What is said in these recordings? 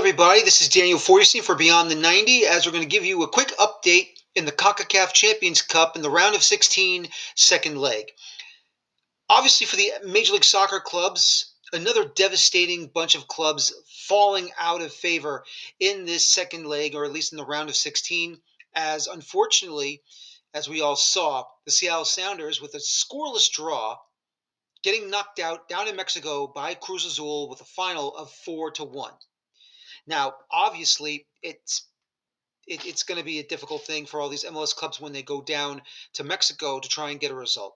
everybody. This is Daniel Forsythie for Beyond the 90, as we're going to give you a quick update in the CONCACAF Champions Cup in the round of 16 second leg. Obviously, for the Major League Soccer clubs, another devastating bunch of clubs falling out of favor in this second leg, or at least in the round of 16, as unfortunately, as we all saw, the Seattle Sounders, with a scoreless draw, getting knocked out down in Mexico by Cruz Azul with a final of 4-1. Now, obviously, it's going to be a difficult thing for all these MLS clubs when they go down to Mexico to try and get a result.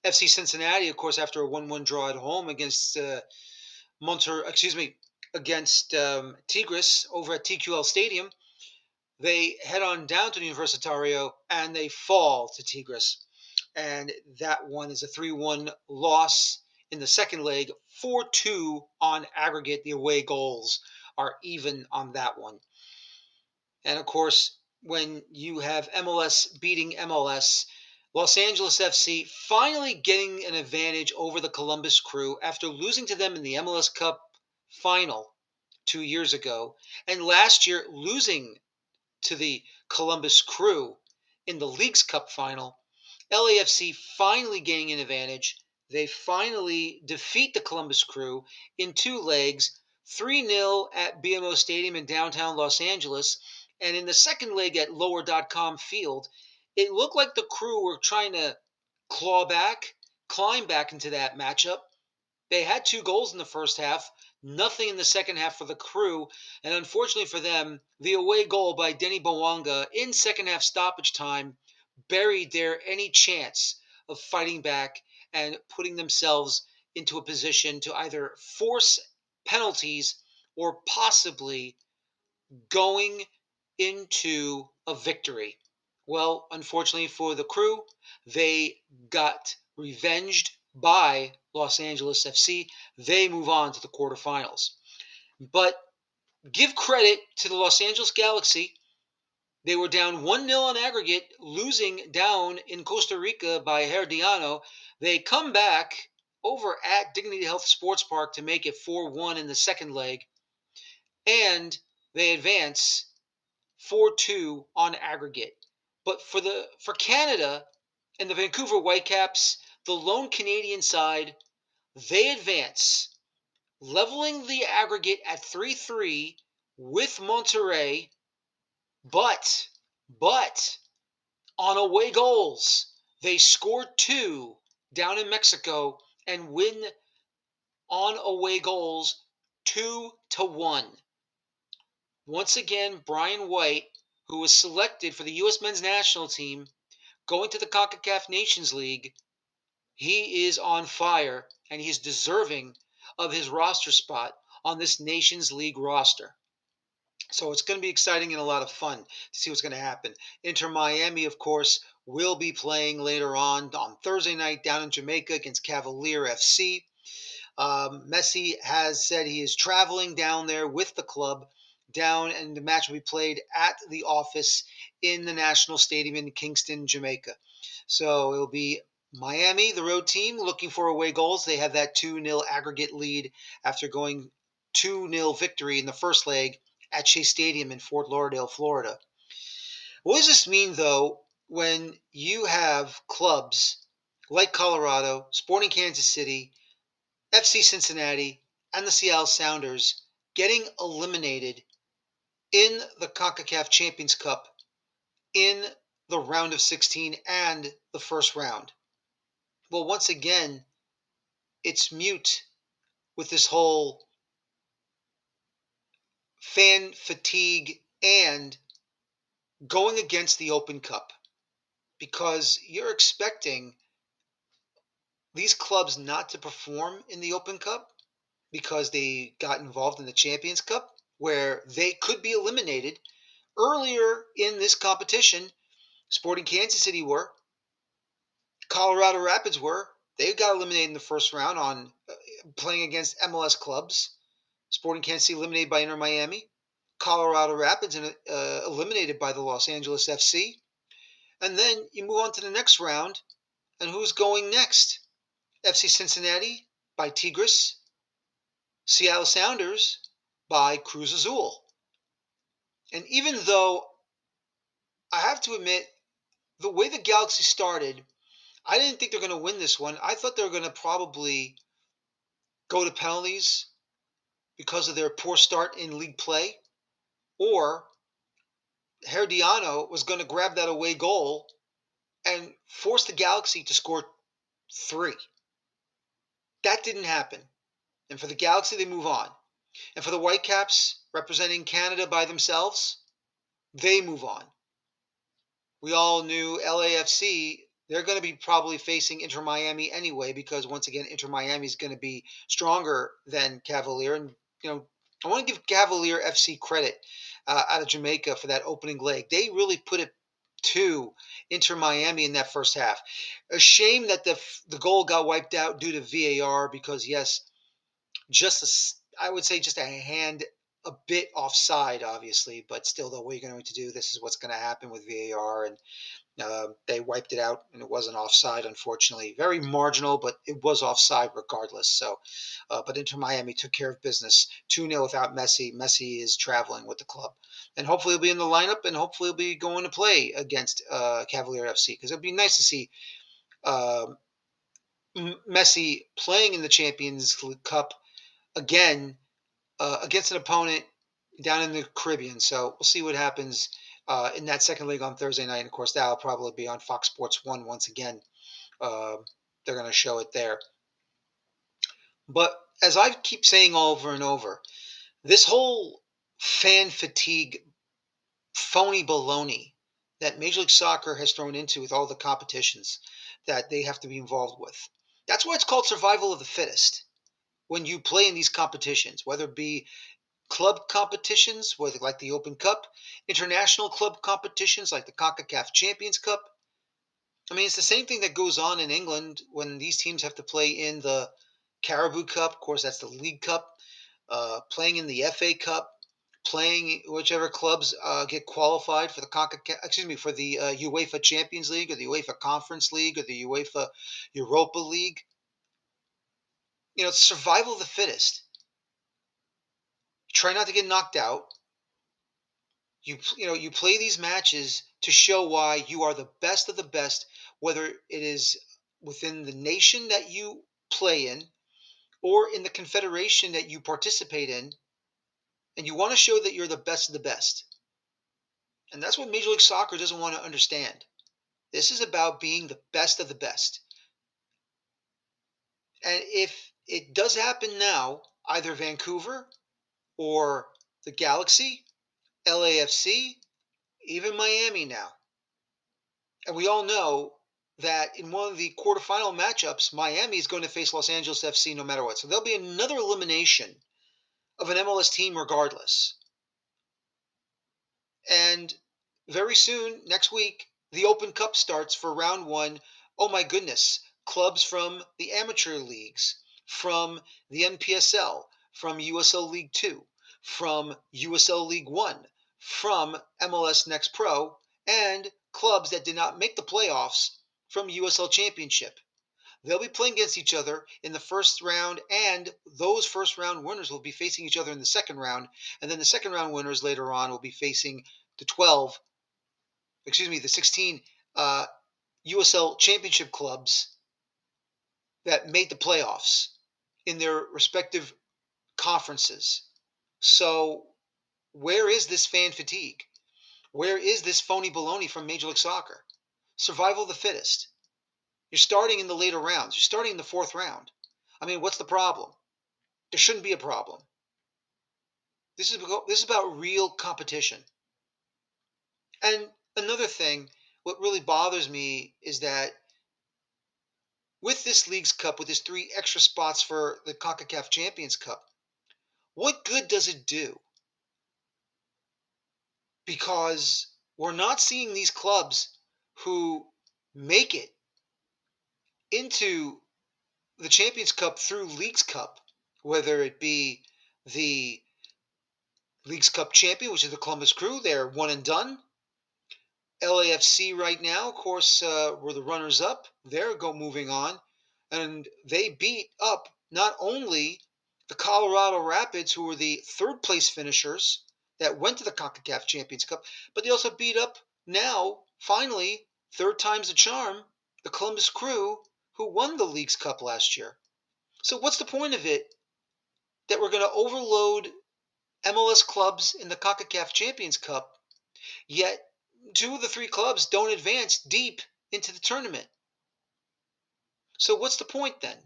FC Cincinnati, of course, after a 1-1 draw at home against against Tigres over at TQL Stadium, they head on down to the Universitario and they fall to Tigres, and that one is a 3-1 loss in the second leg, 4-2 on aggregate. The away goals are even on that one. And of course, when you have MLS beating MLS, Los Angeles FC finally getting an advantage over the Columbus Crew after losing to them in the MLS Cup final 2 years ago, and last year losing to the Columbus Crew in the Leagues Cup final. LAFC finally gaining an advantage. They finally defeat the Columbus Crew in 2 legs, 3-0 at BMO Stadium in downtown Los Angeles. And in the second leg at Lower.com Field, it looked like the Crew were trying to climb back into that matchup. They had 2 goals in the first half, nothing in the second half for the Crew, and unfortunately for them, the away goal by Denny Bawanga in second half stoppage time buried their any chance of fighting back and putting themselves into a position to either force penalties or possibly going into a victory. Well, unfortunately for the Crew, they got revenged by Los Angeles FC. They move on to the quarterfinals. But give credit to the Los Angeles Galaxy. They were down 1-0 on aggregate, losing down in Costa Rica by Herediano. They come back over at Dignity Health Sports Park to make it 4-1 in the second leg, and they advance 4-2 on aggregate. But for Canada and the Vancouver Whitecaps, the lone Canadian side, they advance, leveling the aggregate at 3-3 with Monterrey, but on away goals, they scored 2 down in Mexico and win on away goals 2-1. Once again, Brian White, who was selected for the U.S. men's national team, going to the CONCACAF Nations League, he is on fire, and he's deserving of his roster spot on this Nations League roster. So it's going to be exciting and a lot of fun to see what's going to happen. Inter Miami, of course, will be playing later on Thursday night down in Jamaica against Cavalier FC. Messi has said he is traveling down there with the club down, and the match will be played at the office in the National Stadium in Kingston, Jamaica. So it'll be Miami, the road team, looking for away goals. They have that 2-0 aggregate lead after going 2-0 victory in the first leg at Chase Stadium in Fort Lauderdale, Florida. What does this mean, though, when you have clubs like Colorado, Sporting Kansas City, FC Cincinnati, and the Seattle Sounders getting eliminated in the CONCACAF Champions Cup in the round of 16 and the first round? Well, once again, it's mute with this whole fan fatigue and going against the Open Cup, because you're expecting these clubs not to perform in the Open Cup because they got involved in the Champions Cup, where they could be eliminated. Earlier in this competition, Sporting Kansas City were, Colorado Rapids were. They got eliminated in the first round on playing against MLS clubs. Sporting Kansas City eliminated by Inter Miami. Colorado Rapids eliminated by the Los Angeles FC. And then you move on to the next round, and who's going next? FC Cincinnati by Tigres. Seattle Sounders by Cruz Azul. And even though I have to admit, the way the Galaxy started, I didn't think they're going to win this one. I thought they were going to probably go to penalties because of their poor start in league play, or Herediano was going to grab that away goal and force the Galaxy to score three. That didn't happen. And for the Galaxy, they move on. And for the Whitecaps, representing Canada by themselves, they move on. We all knew LAFC, they're going to be probably facing Inter Miami anyway, because once again, Inter Miami is going to be stronger than Cavalier. And, I want to give Cavalier FC credit out of Jamaica for that opening leg. They really put it to Inter Miami in that first half. A shame that the goal got wiped out due to VAR because, yes, I would say just a hand a bit offside, obviously, but still, though, what are you going to do? This is what's going to happen with VAR, and they wiped it out, and it wasn't offside, unfortunately. Very marginal, but it was offside regardless. So, but Inter Miami took care of business 2-0 without Messi. Messi is traveling with the club, and hopefully he'll be in the lineup, and hopefully he'll be going to play against Cavalier FC, because it'd be nice to see uh, Messi playing in the Champions Cup again against an opponent down in the Caribbean. So we'll see what happens in that second leg on Thursday night. And of course, that'll probably be on Fox Sports 1 once again. Uh, they're going to show it there. But as I keep saying over and over, this whole fan fatigue, phony baloney that Major League Soccer has thrown into with all the competitions that they have to be involved with. That's why it's called survival of the fittest. When you play in these competitions, whether it be club competitions, whether like the Open Cup, international club competitions like the CONCACAF Champions Cup. I mean, it's the same thing that goes on in England when these teams have to play in the Caribou Cup. Of course, that's the League Cup. Playing in the FA Cup, playing whichever clubs get qualified for the for the UEFA Champions League or the UEFA Conference League or the UEFA Europa League. It's survival of the fittest. Try not to get knocked out. You play these matches to show why you are the best of the best, whether it is within the nation that you play in or in the confederation that you participate in, and you want to show that you're the best of the best. And that's what Major League Soccer doesn't want to understand. This is about being the best of the best. And if it does happen now, either Vancouver or the Galaxy, LAFC, even Miami now, and we all know that in one of the quarterfinal matchups, Miami is going to face Los Angeles FC no matter what. So there'll be another elimination of an MLS team regardless. And very soon, next week, the Open Cup starts for round one. Oh my goodness. Clubs from the amateur leagues, from the NPSL, from USL League 2, from USL League 1, from MLS Next Pro, and clubs that did not make the playoffs from USL Championship. They'll be playing against each other in the first round, and those first round winners will be facing each other in the second round. And then the second round winners later on will be facing the 16 USL Championship clubs that made the playoffs in their respective conferences. So, where is this fan fatigue? Where is this phony baloney from Major League Soccer? Survival of the fittest. You're starting in the later rounds. You're starting in the fourth round. I mean, what's the problem? There shouldn't be a problem. This is about real competition. And another thing, what really bothers me is that with this League's Cup, with this 3 extra spots for the CONCACAF Champions Cup, what good does it do? Because we're not seeing these clubs who make it into the Champions Cup through League's Cup, whether it be the League's Cup champion, which is the Columbus Crew, they're one and done. LAFC right now, of course, were the runners-up. They're moving on, and they beat up not only The Colorado Rapids, who were the third place finishers that went to the CONCACAF Champions Cup, but they also beat up now, finally, third time's the charm, the Columbus Crew, who won the League's Cup last year. So what's the point of it that we're going to overload MLS clubs in the CONCACAF Champions Cup, yet two of the three clubs don't advance deep into the tournament? So what's the point then?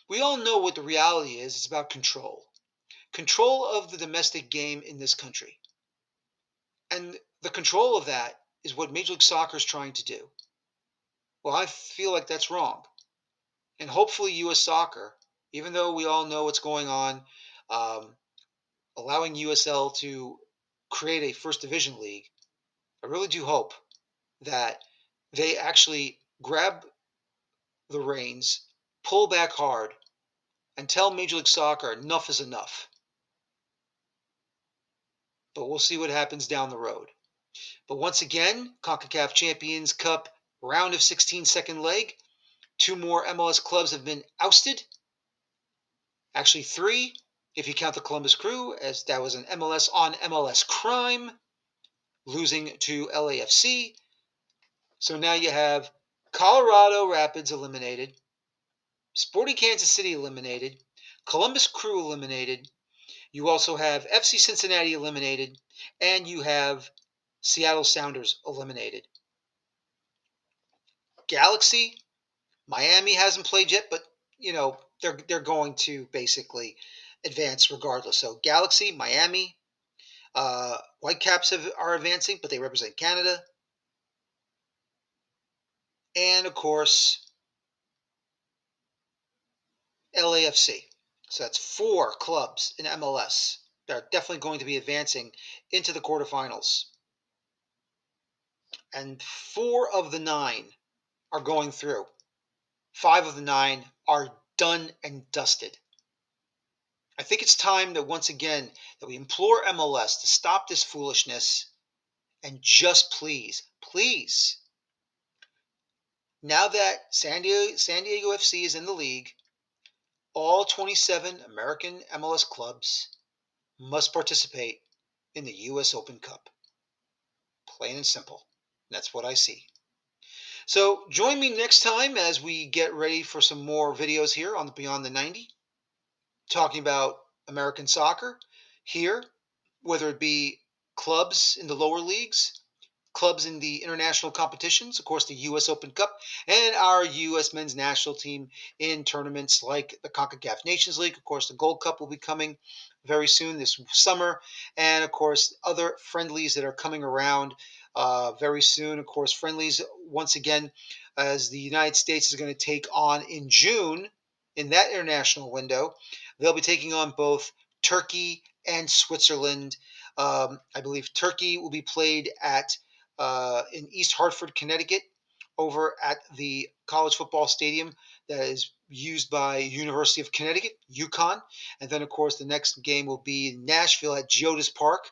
We all know what the reality is. It's about control. Control of the domestic game in this country. And the control of that is what Major League Soccer is trying to do. Well, I feel like that's wrong. And hopefully U.S. Soccer, even though we all know what's going on, um, allowing USL to create a first division league, I really do hope that they actually grab the reins, pull back hard, and tell Major League Soccer enough is enough. But we'll see what happens down the road. But once again, CONCACAF Champions Cup round of 16 second leg. Two more MLS clubs have been ousted. Actually, three, if you count the Columbus Crew, as that was an MLS on MLS crime, losing to LAFC. So now you have Colorado Rapids eliminated, Sporting Kansas City eliminated, Columbus Crew eliminated. You also have FC Cincinnati eliminated, and you have Seattle Sounders eliminated. Galaxy, Miami hasn't played yet, but they're going to basically advance regardless. So Galaxy, Miami, Whitecaps are advancing, but they represent Canada, and of course LAFC. So that's four clubs in MLS that are definitely going to be advancing into the quarterfinals, and 4 of the 9 are going through. 5 of the 9 are done and dusted. I think it's time that once again that we implore MLS to stop this foolishness and just please, please, now that San Diego FC is in the league, all 27 American MLS clubs must participate in the U.S. Open Cup. Plain and simple. That's what I see. So join me next time as we get ready for some more videos here on the Beyond the 90, talking about American soccer here, whether it be clubs in the lower leagues, clubs in the international competitions, of course, the U.S. Open Cup, and our U.S. men's national team in tournaments like the CONCACAF Nations League. Of course, the Gold Cup will be coming very soon this summer, and of course, other friendlies that are coming around very soon. Of course, friendlies, once again, as the United States is going to take on in June in that international window. They'll be taking on both Turkey and Switzerland. I believe Turkey will be played at in East Hartford, Connecticut, over at the college football stadium that is used by University of Connecticut, UConn. And then, of course, the next game will be in Nashville at Geodis Park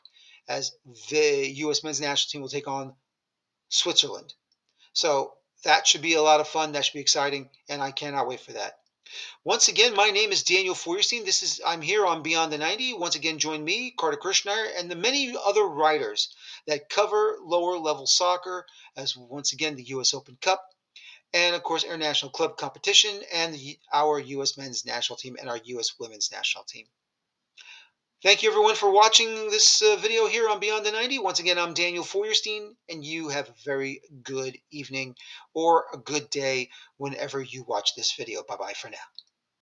as the U.S. men's national team will take on Switzerland. So that should be a lot of fun. That should be exciting, and I cannot wait for that. Once again, my name is Daniel Feuerstein. I'm here on Beyond the 90. Once again, join me, Carter Kirschner, and the many other writers that cover lower level soccer, as once again the U.S. Open Cup, and of course international club competition, and our U.S. men's national team and our U.S. women's national team. Thank you everyone for watching this video here on Beyond the 90. Once again, I'm Daniel Feuerstein, and you have a very good evening or a good day whenever you watch this video. Bye-bye for now.